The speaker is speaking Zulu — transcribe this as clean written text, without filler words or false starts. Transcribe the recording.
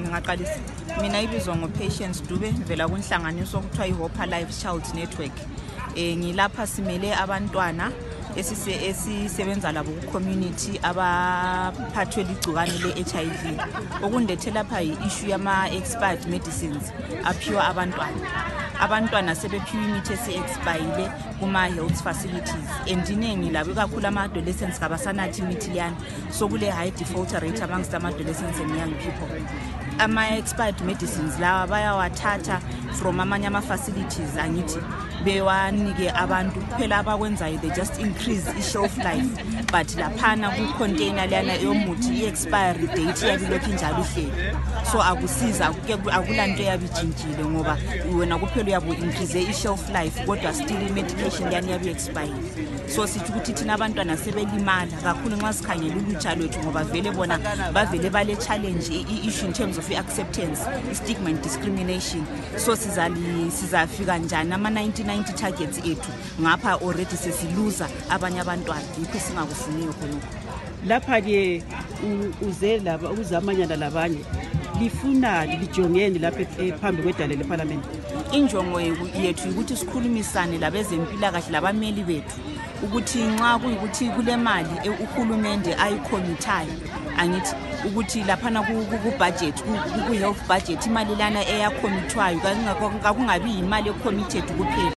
Ngaqalisa mina ibizwa ngoPatience Dube vela kunhlanganiso okuthiwa iHope Life Child Network. Ngilapha simele abantwana esisebenza labo ku-community abaphathwe ligciwane le-HIV. Okundethi lapha yi-issue yama-expired medicines aphiwa abantwana sebephiwa imithi esi-expire kuma-health facilities. Iningi labo kakhulu ama-adolescents kabasanathi imithi liyana, so kule high default rate amongst ama-adolescents and young people. Ama-expired medicines lawa bayawathatha from amanye ama-facilities angithi bewanike abantu kuphela abakwenzayo, they just increase i-shelf life, but laphana ku-container liyana yomuthi i-expiry date yabilokhu injalo ihleli, so akusiza akulanto yabijintshile ngoba wena kuphela uyabu increase i-shelf life kodwa still i-medication liyana yabi-expire. So sithi ukuthi thina abantwana sebelimala kakhulu nxa sikhangela ulutsha lwethu ngoba vele bona bavele bale challenge i-issue in terms of i-acceptance, i-stigma and discrimination. So sizafika njani ama-1990 targets ethu ngapha already sesiluza abanye abantwana, yikho singakufuniyo khonokho. Lapha-ke uze laba ukuzamanyana labanye lifuna lijongeni lapha phambi kwedale leParliament. Injongo yethu ukuthi sikhulumisane labezempilakahle labameli bethu ukuthi nxa kuyikuthi kule mali uHulumende ayikhommithayo angithi ukuthi laphana ku-budget ku-health budget imali lana eyakhomithwayo kakungabi imali ecommitted kuphela.